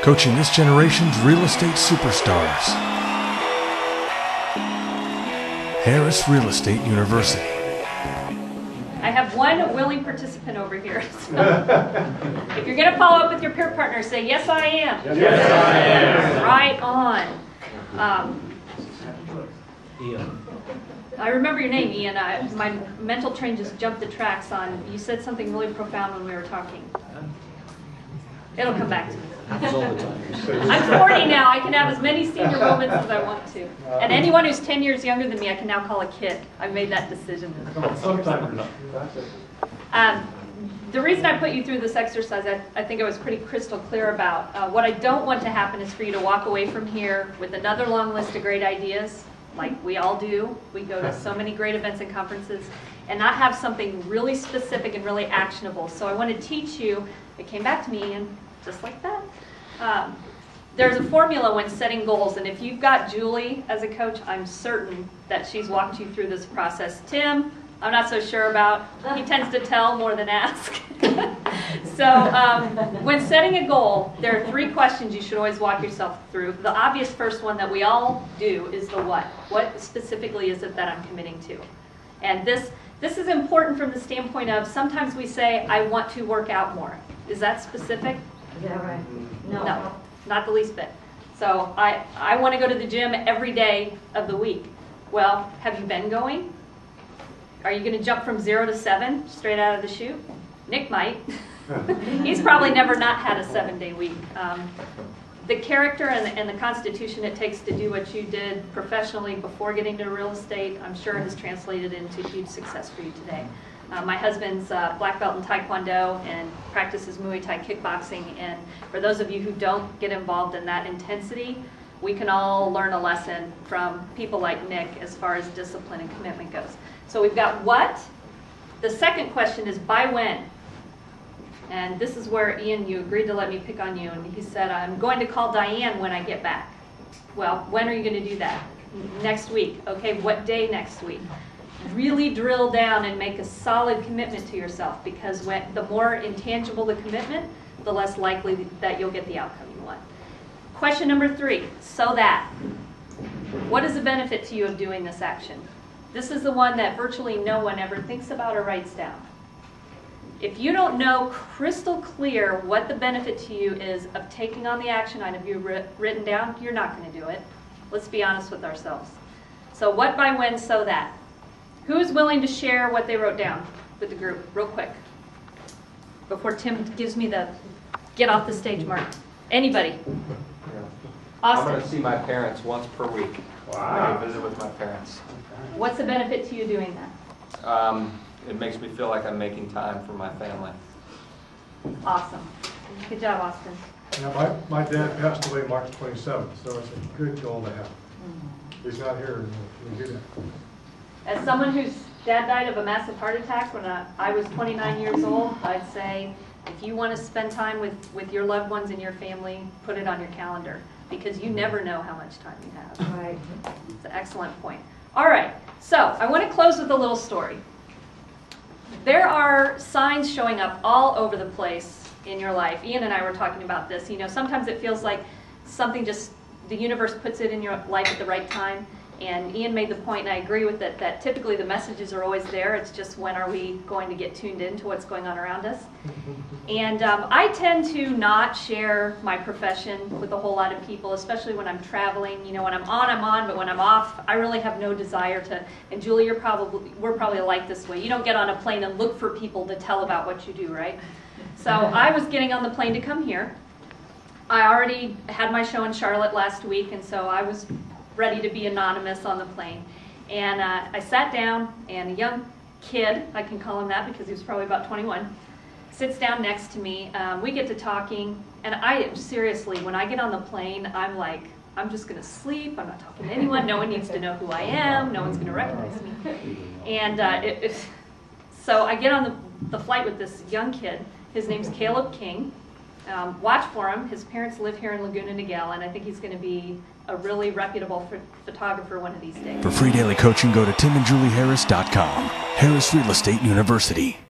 coaching this generation's real estate superstars. Harris Real Estate University. I have one willing participant over here. So if you're going to follow up with your peer partner, say, yes, I am. Yes, I am. Right on. Ian. I remember your name, Ian. My mental train just jumped the tracks on, you said something really profound when we were talking. It'll come back to me. Happens all the time. I'm 40 now. I can have as many senior moments as I want to. And anyone who's 10 years younger than me, I can now call a kid. I've made that decision. Sometimes not. The reason I put you through this exercise, I think I was pretty crystal clear about. What I don't want to happen is for you to walk away from here with another long list of great ideas, like we all do. We go to so many great events and conferences, and not have something really specific and really actionable. So I want to teach you, it came back to me, and just like that. There's a formula when setting goals, and if you've got Julie as a coach, I'm certain that she's walked you through this process. Tim, I'm not so sure about. He tends to tell more than ask. So when setting a goal, there are 3 questions you should always walk yourself through. The obvious first one that we all do is the what. What specifically is it that I'm committing to? And this is important from the standpoint of sometimes we say, I want to work out more. Is that specific? Is that right? No. No, not the least bit. So I want to go to the gym every day of the week. Well, have you been going? Are you going to jump from 0 to 7 straight out of the chute? Nick might. He's probably never not had a 7-day week. The character and the constitution it takes to do what you did professionally before getting to real estate, I'm sure has translated into huge success for you today. My husband's black belt in Taekwondo and practices Muay Thai kickboxing, and for those of you who don't get involved in that intensity, we can all learn a lesson from people like Nick as far as discipline and commitment goes. So we've got what. The second question is by when? And this is where, Ian, you agreed to let me pick on you, and he said, I'm going to call Diane when I get back. Well, when are you going to do that? Next week. Okay, what day next week? Really drill down and make a solid commitment to yourself, because the more intangible the commitment, the less likely that you'll get the outcome you want. Question number 3, so that. What is the benefit to you of doing this action? This is the one that virtually no one ever thinks about or writes down. If you don't know crystal clear what the benefit to you is of taking on the action item you've written down, you're not going to do it. Let's be honest with ourselves. So what, by when, so that. Who is willing to share what they wrote down with the group, real quick? Before Tim gives me the get off the stage mark. Anybody? Austin. I'm going to see my parents once per week. Wow. I'm going to visit with my parents. What's the benefit to you doing that? It makes me feel like I'm making time for my family. Awesome. Good job, Austin. Yeah, my dad passed away March 27th, so it's a good goal to have. He's not here, we do that. As someone whose dad died of a massive heart attack when I was 29 years old, I'd say if you want to spend time with your loved ones and your family, put it on your calendar, because you never know how much time you have. Right. It's an excellent point. All right, so I want to close with a little story. There are signs showing up all over the place in your life. Ian and I were talking about this. You know, sometimes it feels like something just, the universe puts it in your life at the right time. And Ian made the point, and I agree with it, that typically the messages are always there. It's just when are we going to get tuned into what's going on around us. And I tend to not share my profession with a whole lot of people, especially when I'm traveling. You know, when I'm on, but when I'm off, I really have no desire to. And Julie, we're probably alike this way. You don't get on a plane and look for people to tell about what you do, right? So I was getting on the plane to come here. I already had my show in Charlotte last week, and so I was ready to be anonymous on the plane. And I sat down, and a young kid, I can call him that because he was probably about 21, sits down next to me. We get to talking, and seriously, when I get on the plane, I'm like, I'm just going to sleep. I'm not talking to anyone. No one needs to know who I am. No one's going to recognize me. And so I get on the flight with this young kid. His name's Caleb King. Watch for him. His parents live here in Laguna Niguel, and I think he's going to be a really reputable photographer one of these days. For free daily coaching, go to timandjulieharris.com. Harris Real Estate University.